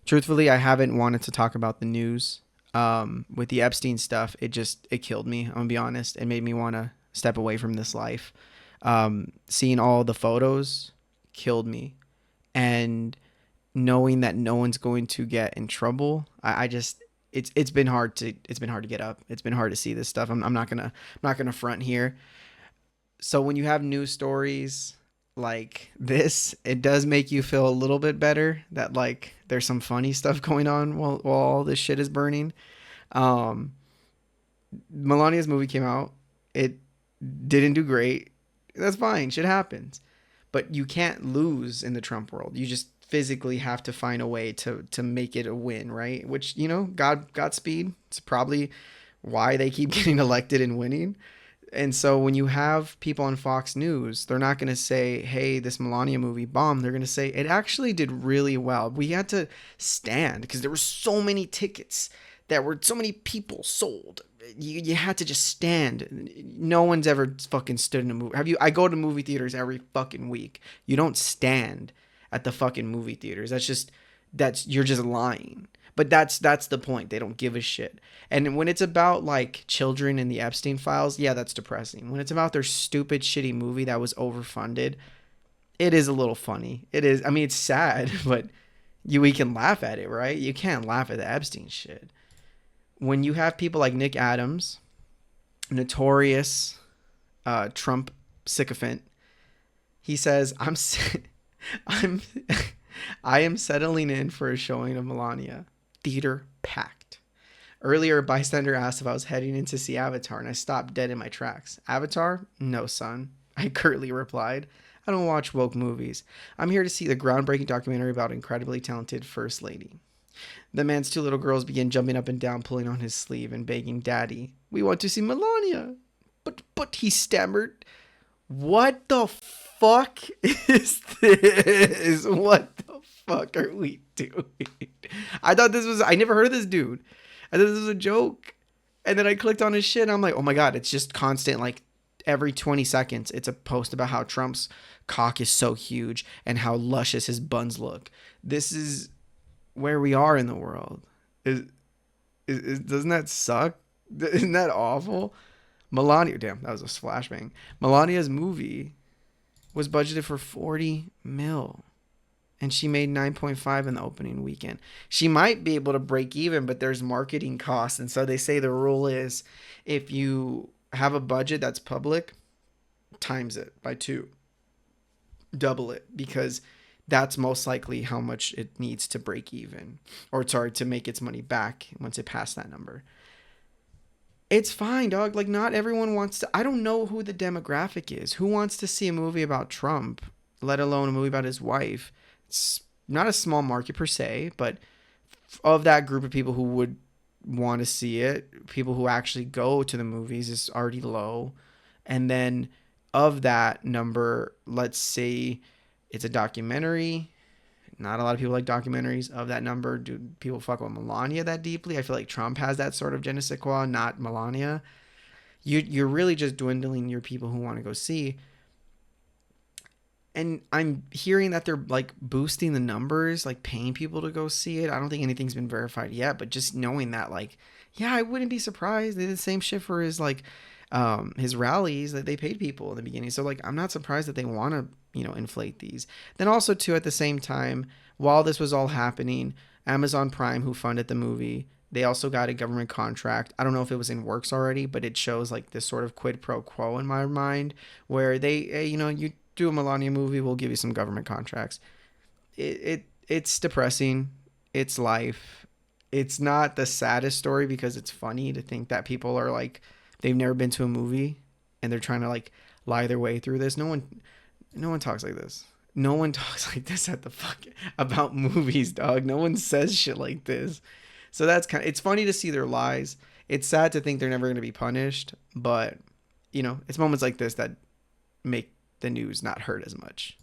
Truthfully, I haven't wanted to talk about the news. With the Epstein stuff, it killed me. I'm gonna be honest. It made me want to step away from this life. Seeing all the photos killed me, and knowing that no one's going to get in trouble, I just it's been hard to get up. It's been hard to see this stuff. I'm not gonna front here. So when you have news stories like this, it does make you feel a little bit better that like there's some funny stuff going on while all this shit is burning. Um, Melania's movie came out. It didn't do great. That's fine. Shit happens. But you can't lose in the Trump world. You just physically have to find a way to make it a win, right? Which, Godspeed. It's probably why they keep getting elected and winning. And so when you have people on Fox News, they're not going to say, hey, this Melania movie bombed. They're going to say it actually did really well. We had to stand because there were so many tickets, that were so many people sold. You had to just stand. No one's ever fucking stood in a movie. Have you? I go to movie theaters every fucking week. You don't stand at the fucking movie theaters. You're just lying. But that's the point. They don't give a shit. And when it's about like children in the Epstein files, yeah, that's depressing. When it's about their stupid shitty movie that was overfunded, it is a little funny. It is. I mean, it's sad, but we can laugh at it, right? You can't laugh at the Epstein shit. When you have people like Nick Adams, notorious Trump sycophant, he says, I'm I am settling in for a showing of Melania. Theater packed. Earlier, a bystander asked if I was heading in to see Avatar, and I stopped dead in my tracks. Avatar? No, son. I curtly replied. I don't watch woke movies. I'm here to see the groundbreaking documentary about incredibly talented First Lady. The man's two little girls began jumping up and down, pulling on his sleeve and begging, Daddy, we want to see Melania. But he stammered. What the fuck is this? What the fuck are we doing? I never heard of this dude. I thought this was a joke. And then I clicked on his shit and I'm like, oh my God, it's just constant. Like every 20 seconds, it's a post about how Trump's cock is so huge and how luscious his buns look. This is where we are in the world. Doesn't that suck? Isn't that awful? Melania, damn, that was a flashbang. Melania's movie was budgeted for 40 mil, and she made 9.5 in the opening weekend. She might be able to break even, but there's marketing costs, and so they say the rule is if you have a budget that's public, times it by 2, double it, because that's most likely how much it needs to break even, or sorry, to make its money back once it passed that number. It's fine, dog. Like, not everyone wants to. I don't know who the demographic is. Who wants to see a movie about Trump, let alone a movie about his wife? It's not a small market per se, but of that group of people who would want to see it, people who actually go to the movies is already low. And then of that number, let's say it's a documentary. Not a lot of people like documentaries. Of that number, do people fuck with Melania that deeply? I feel like Trump has that sort of je ne sais quoi, not Melania. You're really just dwindling your people who want to go see. And I'm hearing that they're like boosting the numbers, like paying people to go see it. I don't think anything's been verified yet, but just knowing that, like, yeah, I wouldn't be surprised. They did the same shit for his rallies, that they paid people in the beginning. So like, I'm not surprised that they want to, inflate these. Then also too, at the same time, while this was all happening, Amazon Prime, who funded the movie, they also got a government contract. I don't know if it was in works already, but it shows like this sort of quid pro quo in my mind, where they, hey, you do a Melania movie, we'll give you some government contracts. It's depressing. It's life. It's not the saddest story because it's funny to think that people are like, they've never been to a movie and they're trying to like lie their way through this. No one talks like this. No one talks like this at the fuck about movies, dog. No one says shit like this. So it's funny to see their lies. It's sad to think they're never going to be punished, but it's moments like this that make the news not hurt as much.